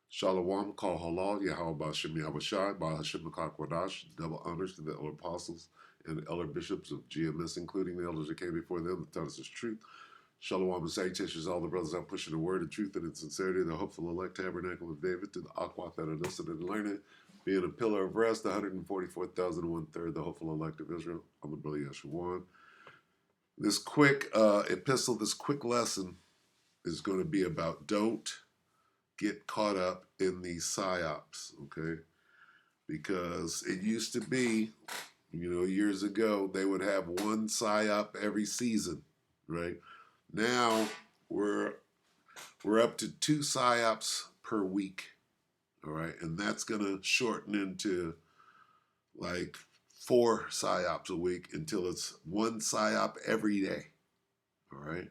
Shalom, call halal, Yahweh Bashim Yahushai, Bahashim Kwadash, double honors to the elder apostles and the elder bishops of GMS, including the elders that came before them, that taught us his truth. Shalom and salutations, all the brothers out pushing the word of truth and in sincerity, the hopeful elect tabernacle of David, to the Aquath that are listening and learning, being a pillar of rest, the 144,001 the hopeful elect of Israel. I'm the brother Yeshua. This quick epistle, this quick lesson is going to be about don't get caught up in these Psy-Ops, okay? Because it used to be, years ago, they would have one Psy-Op every season, right? Now we're up to two Psy-Ops per week, all right? And that's gonna shorten into like 4 Psy-Ops a week until it's one Psy-Op every day, all right?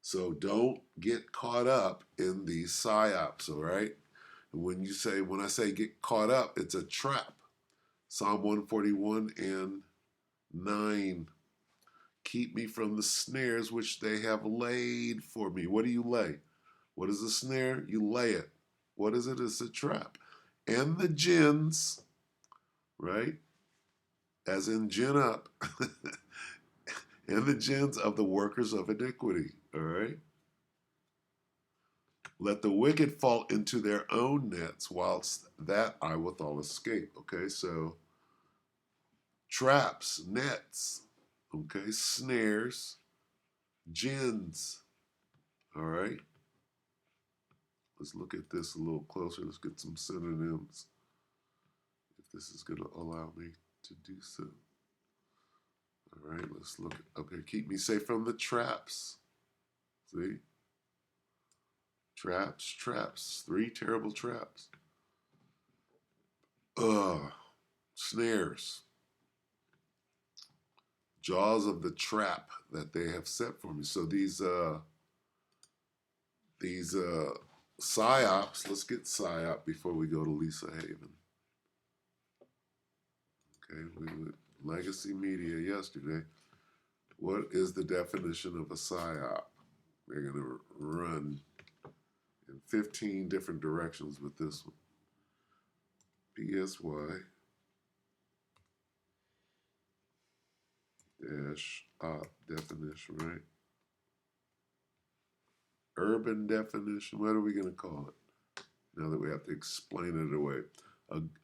So don't get caught up in these Psy-Ops, all right? And when I say get caught up, it's a trap. Psalm 141 and 9. Keep me from the snares which they have laid for me. What do you lay? What is a snare? You lay it. What is it? It's a trap. And the gins, right? As in gin up. And the gins of the workers of iniquity, all right? Let the wicked fall into their own nets, whilst that I withal escape. Okay, so traps, nets, okay, snares, gins. All right, let's look at this a little closer. Let's get some synonyms, if this is going to allow me to do so. All right, let's look up here. Keep me safe from the traps. See? Traps. 3 terrible traps. Snares. Jaws of the trap that they have set for me. So these Psy-Ops, let's get Psy-Op before we go to Lisa Haven. Okay, we went Legacy Media yesterday. What is the definition of a Psy-Op? We're going to run in 15 different directions with this one. PSY dash op definition, right? Urban definition, what are we going to call it? Now that we have to explain it away.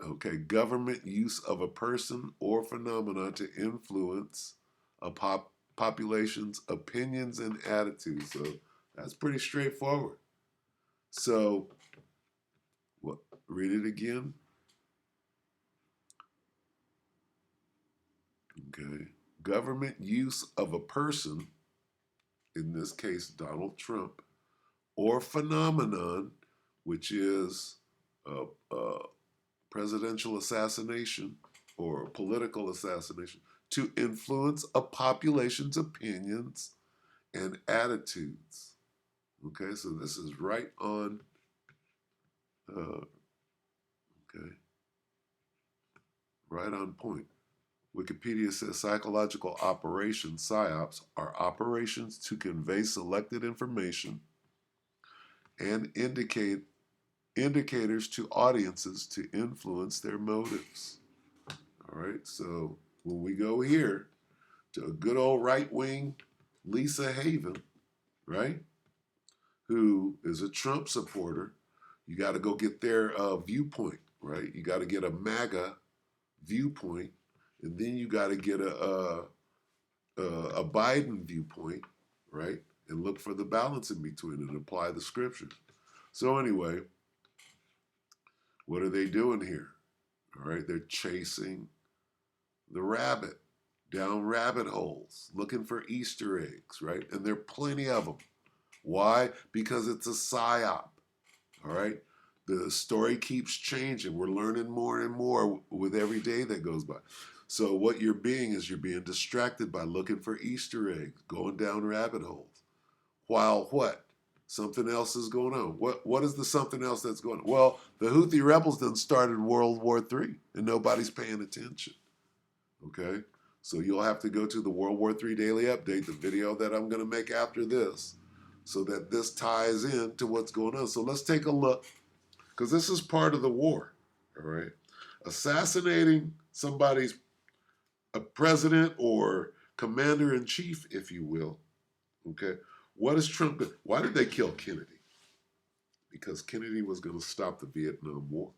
Okay, government use of a person or phenomenon to influence a population's opinions and attitudes. So that's pretty straightforward. So, read it again. Okay, government use of a person, in this case Donald Trump, or phenomenon, which is a presidential assassination or political assassination, to influence a population's opinions and attitudes. Okay, so this is right on. Okay, right on point. Wikipedia says psychological operations, psyops, are operations to convey selected information and indicators to audiences to influence their motives. All right, so when we go here to a good old right-wing Lisa Haven, right, who is a Trump supporter, you got to go get their viewpoint, right? You got to get a MAGA viewpoint, and then you got to get a Biden viewpoint, right? And look for the balance in between and apply the scriptures. So anyway, what are they doing here? All right, they're chasing the rabbit down rabbit holes, looking for Easter eggs, right? And there are plenty of them. Why? Because it's a psyop, all right? The story keeps changing. We're learning more and more with every day that goes by. So what you're being distracted by looking for Easter eggs, going down rabbit holes. While what? Something else is going on. What is the something else that's going on? Well, the Houthi rebels done started World War III, and nobody's paying attention. Okay? So you'll have to go to the World War III Daily Update, the video that I'm going to make after this, so that this ties in to what's going on. So let's take a look because this is part of the war, all right? Assassinating somebody's a president or commander-in-chief, if you will, okay? What is Trump? Why did they kill Kennedy? Because Kennedy was going to stop the Vietnam War.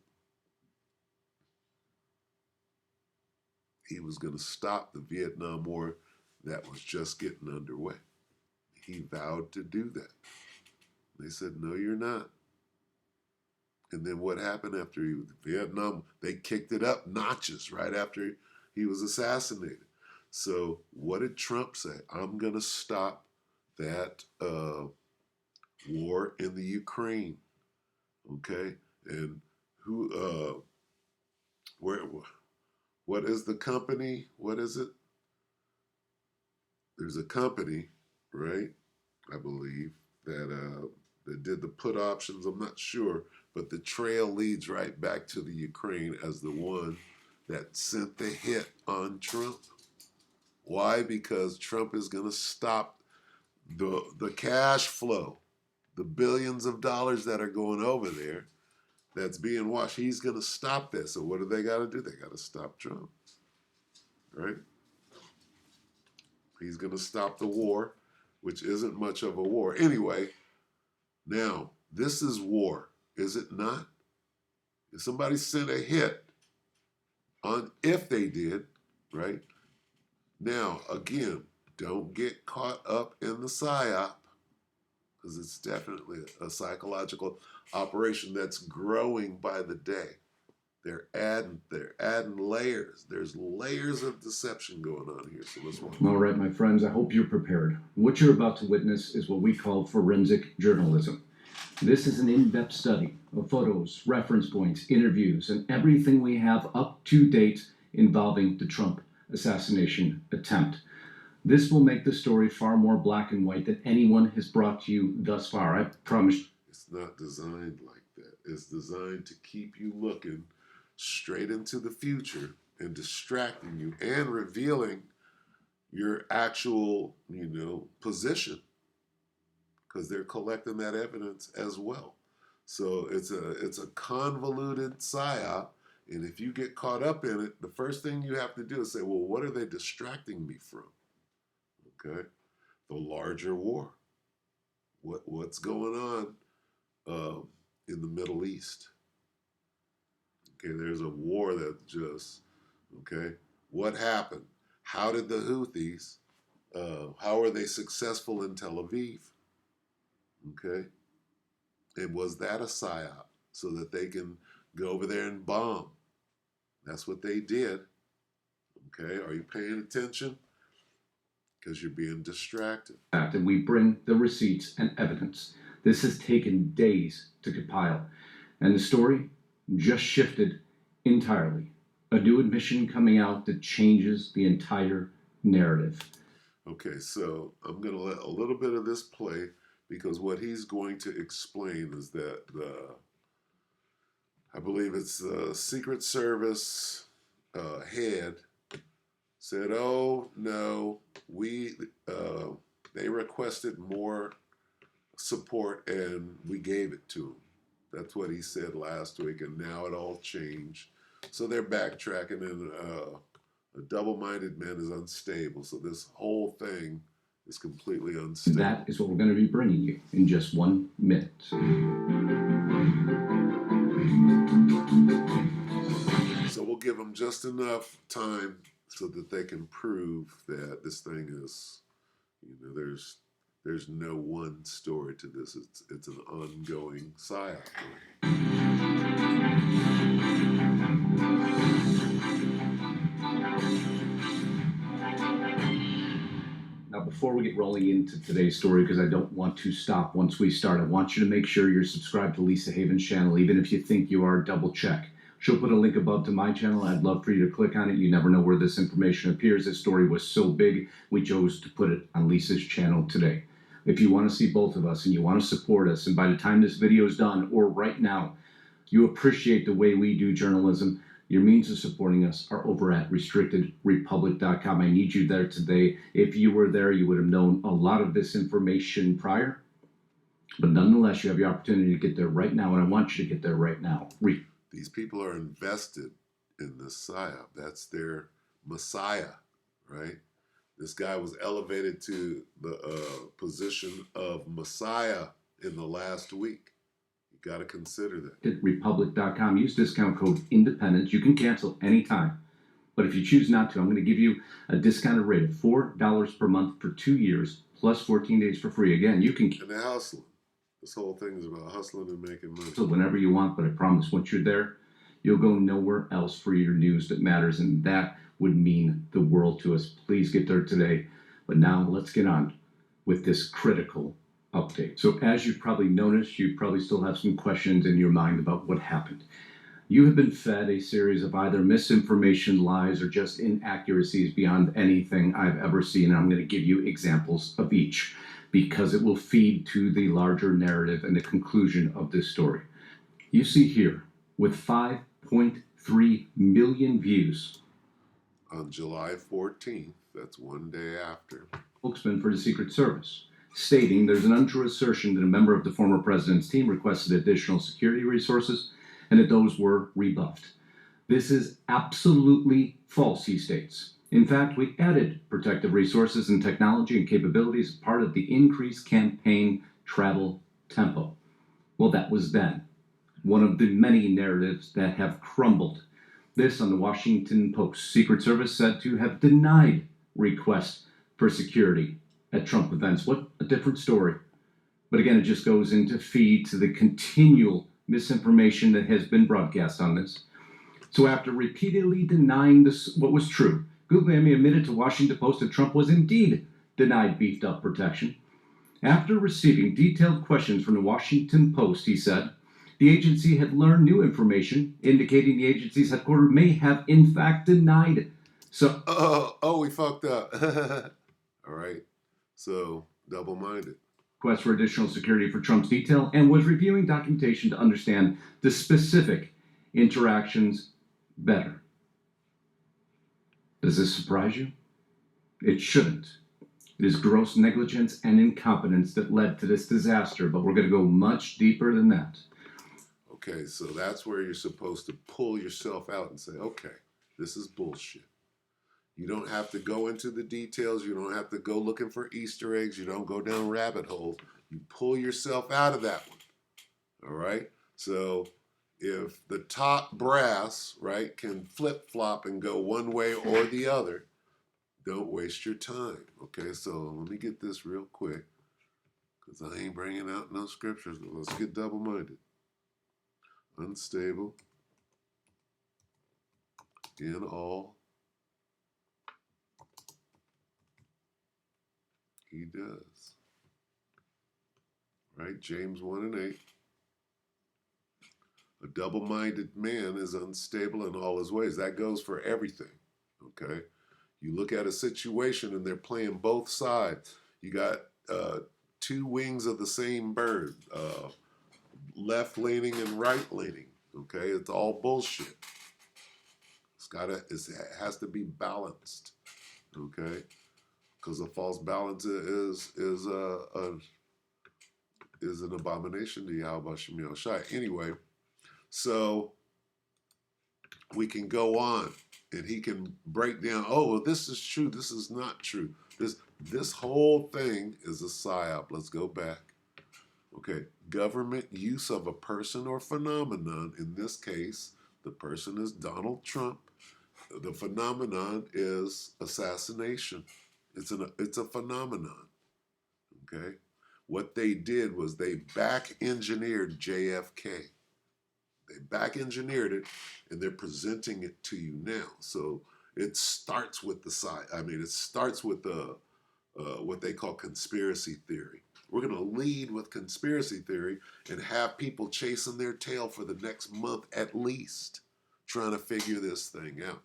He was going to stop the Vietnam War that was just getting underway. He vowed to do that. They said, no, you're not. And then what happened after Vietnam? They kicked it up notches right after he was assassinated. So what did Trump say? I'm going to stop that war in the Ukraine. Okay? And who, what is the company? What is it? There's a company, right? I believe that did the put options. I'm not sure, but the trail leads right back to the Ukraine as the one that sent the hit on Trump. Why? Because Trump is going to stop the cash flow, the billions of dollars that are going over there that's being watched. He's going to stop this. So what do they got to do? They got to stop Trump, right? He's going to stop the war, which isn't much of a war. Anyway, now, this is war, is it not? If somebody sent a hit on, if they did, right? Now, again, don't get caught up in the Psy-Op, because it's definitely a psychological operation that's growing by the day. They're adding layers. There's layers of deception going on here. So let's watch. All right, my friends, I hope you're prepared. What you're about to witness is what we call forensic journalism. This is an in-depth study of photos, reference points, interviews, and everything we have up to date involving the Trump assassination attempt. This will make the story far more black and white than anyone has brought to you thus far. I promise. It's not designed like that. It's designed to keep you looking straight into the future and distracting you and revealing your actual, position, because they're collecting that evidence as well. So it's a convoluted psyop, and if you get caught up in it, the first thing you have to do is say, well, what are they distracting me from? Okay, the larger war. What's going on in the Middle East? Okay, there's a war that just, okay, what happened? How did the Houthis, how are they successful in Tel Aviv? Okay, and was that a psyop so that they can go over there and bomb? That's what they did. Okay, are you paying attention? Because you're being distracted. And we bring the receipts and evidence. This has taken days to compile, and the story just shifted entirely. A new admission coming out that changes the entire narrative. Okay, so I'm going to let a little bit of this play, because what he's going to explain is that I believe it's the Secret Service head said, oh, no, they requested more support and we gave it to them. That's what he said last week, and now it all changed. So they're backtracking, and a double-minded man is unstable. So this whole thing is completely unstable. That is what we're going to be bringing you in just 1 minute. So we'll give them just enough time so that they can prove that this thing is, there's no one story to this. It's an ongoing psyop. Now, before we get rolling into today's story, because I don't want to stop once we start, I want you to make sure you're subscribed to Lisa Haven's channel. Even if you think you are, double check. She'll put a link above to my channel. I'd love for you to click on it. You never know where this information appears. This story was so big, we chose to put it on Lisa's channel today. If you want to see both of us and you want to support us, and by the time this video is done, or right now, you appreciate the way we do journalism, your means of supporting us are over at restrictedrepublic.com. I need you there today. If you were there, you would have known a lot of this information prior. But nonetheless, you have the opportunity to get there right now, and I want you to get there right now. These people are invested in this Psy-Op. That's their messiah, right? This guy was elevated to the position of messiah in the last week. You got to consider that. Republic.com. Use discount code INDEPENDENCE. You can cancel anytime. But if you choose not to, I'm going to give you a discounted rate of $4 per month for 2 years, plus 14 days for free. Again, you can And they're hustling. This whole thing is about hustling and making money. So whenever you want, but I promise once you're there, you'll go nowhere else for your news that matters, and that would mean the world to us. Please get there today. But now let's get on with this critical update. So as you've probably noticed, you probably still have some questions in your mind about what happened. You have been fed a series of either misinformation, lies, or just inaccuracies beyond anything I've ever seen. And I'm going to give you examples of each because it will feed to the larger narrative and the conclusion of this story. You see here, with 5.3 million views. On July 14th, that's one day after. Spokesman for the Secret Service, stating there's an untrue assertion that a member of the former president's team requested additional security resources and that those were rebuffed. This is absolutely false, he states. In fact, we added protective resources and technology and capabilities as part of the increased campaign travel tempo. Well, that was then. One of the many narratives that have crumbled. This on the Washington Post. Secret Service said to have denied requests for security at Trump events. What a different story. But again, it just goes into feed to the continual misinformation that has been broadcast on this. So after repeatedly denying this, what was true, Guglielmi admitted to Washington Post that Trump was indeed denied beefed up protection. After receiving detailed questions from the Washington Post, he said, the agency had learned new information indicating the agency's headquarters may have in fact denied. So, we fucked up. All right. So, double-minded. Request for additional security for Trump's detail and was reviewing documentation to understand the specific interactions better. Does this surprise you? It shouldn't. It is gross negligence and incompetence that led to this disaster, but we're going to go much deeper than that. Okay, so that's where you're supposed to pull yourself out and say, okay, this is bullshit. You don't have to go into the details. You don't have to go looking for Easter eggs. You don't go down rabbit holes. You pull yourself out of that one. All right? So if the top brass, right, can flip-flop and go one way or the other, don't waste your time. Okay, so let me get this real quick because I ain't bringing out no scriptures. Let's get double-minded. Unstable in all he does. Right? James 1 and 8. A double-minded man is unstable in all his ways. That goes for everything. Okay? You look at a situation and they're playing both sides. You got two wings of the same bird, left-leaning and right-leaning. Okay? It's all bullshit. It has to be balanced. Okay? Because a false balance is an abomination to Yahweh Shem Shai. Anyway, so we can go on, and he can break down. Oh, well, this is true. This is not true. This whole thing is a psyop. Let's go back. Okay, government use of a person or phenomenon. In this case, the person is Donald Trump. The phenomenon is assassination. It's a phenomenon. Okay, what they did was they back-engineered JFK. They back-engineered it, and they're presenting it to you now. So it starts with it starts with the what they call conspiracy theory. We're going to lead with conspiracy theory and have people chasing their tail for the next month at least, trying to figure this thing out.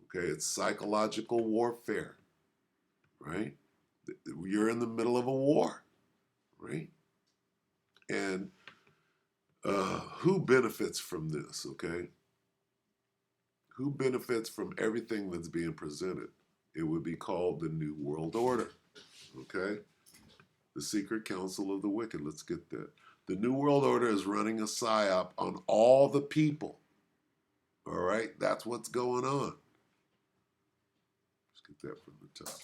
Okay, it's psychological warfare, right? You're in the middle of a war, right? And who benefits from this, okay? Who benefits from everything that's being presented? It would be called the New World Order, okay? The secret council of the wicked. Let's get that. The New World Order is running a psyop on all the people. All right? That's what's going on. Let's get that from the top.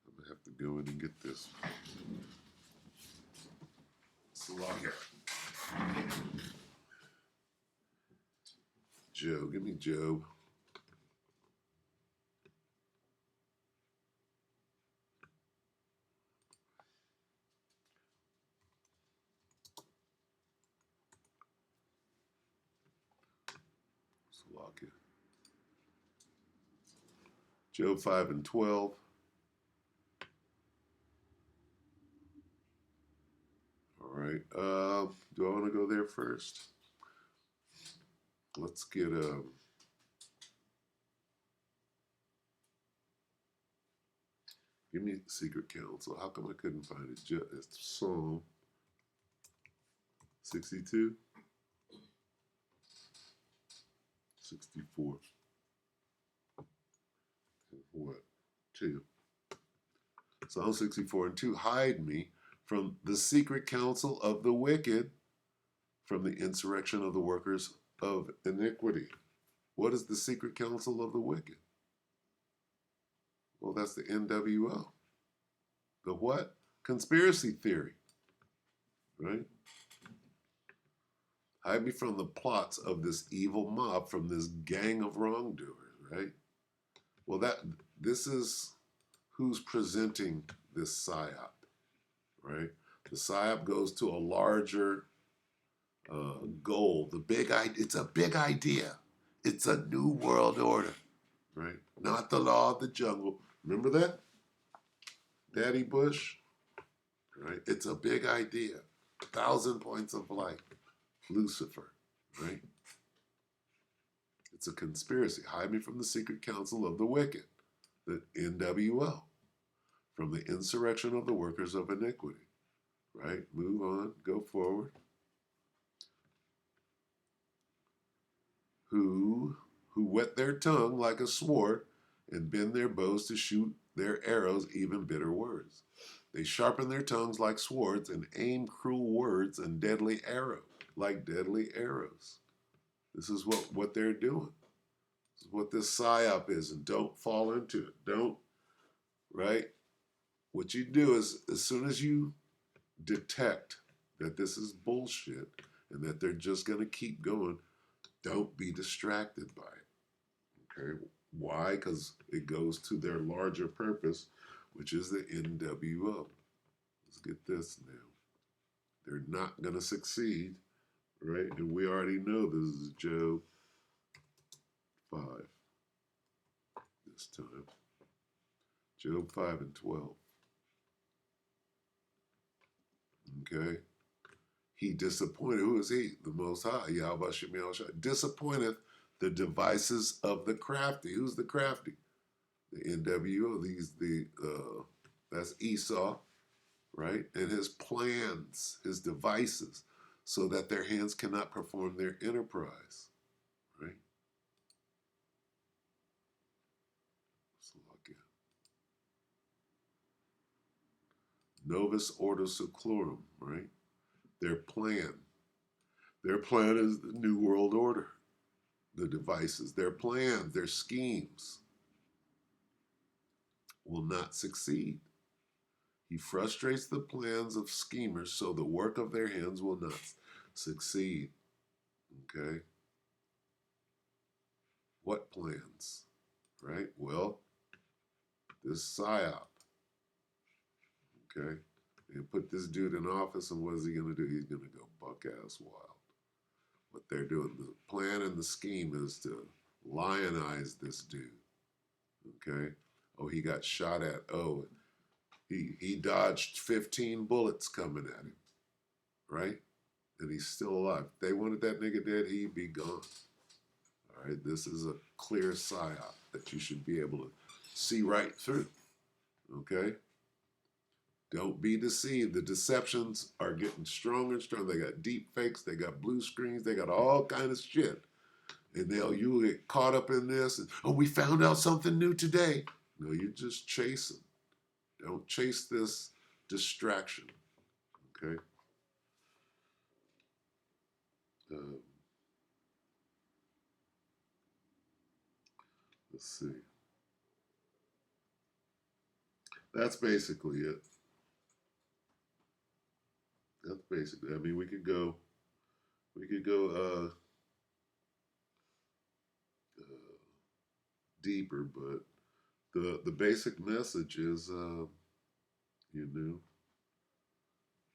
I'm going to have to go in and get this. It's a lot here. Joe, give me Job. Slovakia. Job 5 and 12. All right. Do I want to go there first? Let's get give me secret counsel. How come I couldn't find it? It's Psalm 62, 64. What? 2. Psalm 64 and 2. Hide me from the secret counsel of the wicked, from the insurrection of the workers of iniquity. What is the secret counsel of the wicked? Well, that's the NWO. The what? Conspiracy theory. Right? Hide me from the plots of this evil mob, from this gang of wrongdoers, right? Well, this is who's presenting this psyop, right? The psyop goes to a larger goal. It's a big idea. It's a new world order, right? Not the law of the jungle. Remember that? Daddy Bush, right? It's a big idea. 1,000 points of light. Lucifer, right? It's a conspiracy. Hide me from the secret counsel of the wicked, the NWO, from the insurrection of the workers of iniquity, right? Move on, go forward. Who whet their tongue like a sword and bend their bows to shoot their arrows, even bitter words. They sharpen their tongues like swords and aim cruel words and deadly arrows, like deadly arrows. This is what they're doing. This is what this psyop is, and don't fall into it. Don't, right? What you do is, as soon as you detect that this is bullshit and that they're just going to keep going, don't be distracted by it. Okay? Why? Because it goes to their larger purpose, which is the NWO. Let's get this now. They're not going to succeed, right? And we already know this is Job 5 this time. Job 5 and 12. Okay? He disappointed. Who is he? The Most High. Yahweh Shem Yahushua. Disappointeth the devices of the crafty. Who's the crafty? The NWO. That's Esau, right? And his plans, his devices, so that their hands cannot perform their enterprise, right? Novus Ordo Seclorum, right? Their plan is the New World Order. The devices, their plans, their schemes will not succeed. He frustrates the plans of schemers so the work of their hands will not succeed. Okay? What plans? Right? Well, this psyop. Okay? And put this dude in office, and what is he going to do? He's going to go buck ass wild. What they're doing, the plan and the scheme is to lionize this dude. Okay? Oh, he got shot at. Oh, he dodged 15 bullets coming at him. Right? And he's still alive. If they wanted that nigga dead, he'd be gone. All right? This is a clear psyop that you should be able to see right through. Okay? Don't be deceived. The deceptions are getting stronger and stronger. They got deep fakes, they got blue screens, they got all kind of shit. And you'll get caught up in this. And, oh, we found out something new today. No, you're just chasing. Don't chase this distraction. Okay? Um, let's see. That's basically it. That's basically. I mean, we could go. Deeper, but the basic message is, you know,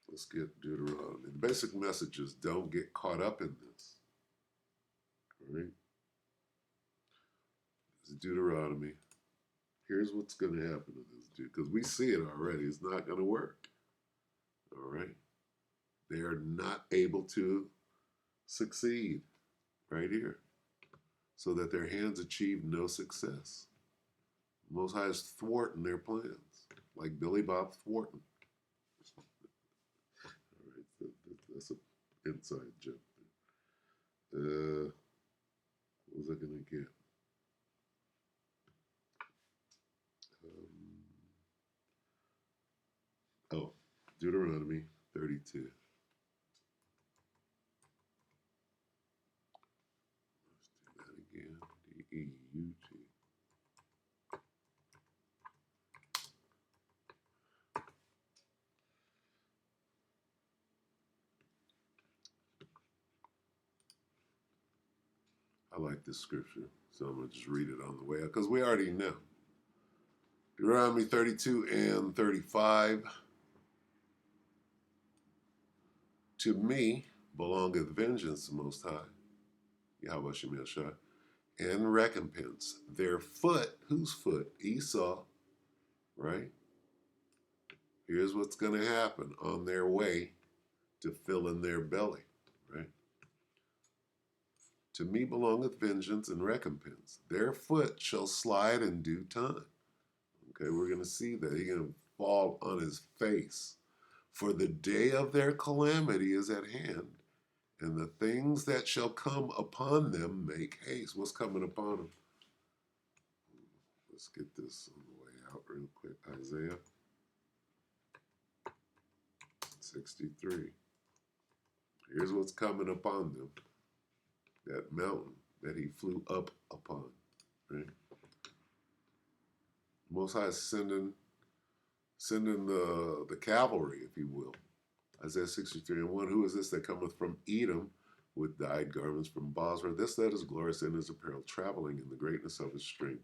let's get Deuteronomy. The basic message is don't get caught up in this. All right? It's Deuteronomy. Here's what's going to happen to this dude, because we see it already. It's not going to work. All right? They are not able to succeed right here, so that their hands achieve no success. Most High is thwarting their plans, like Billy Bob Thornton. All right, so that's an inside joke. What was I going to get? Oh, Deuteronomy 32. Let's do that again. D-E-U-T. I like this scripture, so I'm going to just read it on the way out, because we already know. Deuteronomy 32 and 35. To me belongeth vengeance, the Most High, Yahweh Shem Yahshua, and recompense. Their foot, whose foot? Esau, right? Here's what's going to happen on their way to fill in their belly, right? To me belongeth vengeance and recompense. Their foot shall slide in due time. Okay, we're going to see that. He's going to fall on his face. For the day of their calamity is at hand, and the things that shall come upon them make haste. What's coming upon them? Let's get this on the way out real quick. Isaiah 63. Here's what's coming upon them. That mountain that he flew up upon. Right? Most High is sending the cavalry, if you will. Isaiah 63 and 1. Who is this that cometh from Edom with dyed garments from Basra? This that is glorious in his apparel, traveling in the greatness of his strength.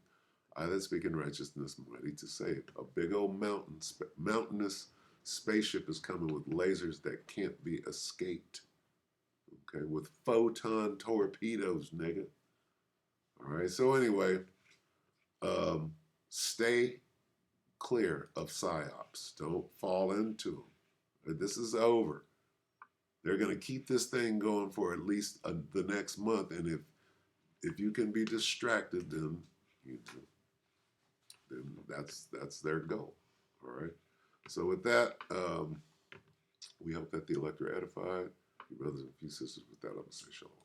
I that speak in righteousness, mighty to save. A big old mountainous spaceship is coming with lasers that can't be escaped. Okay, with photon torpedoes, nigga. All right, so anyway, stay clear of Psy-Ops. Don't fall into them. This is over. They're going to keep this thing going for at least the next month, and if you can be distracted, then then that's their goal. All right. So with that, we hope that the elect are edified. Your brothers and few sisters, with that, I'm going to say shalom.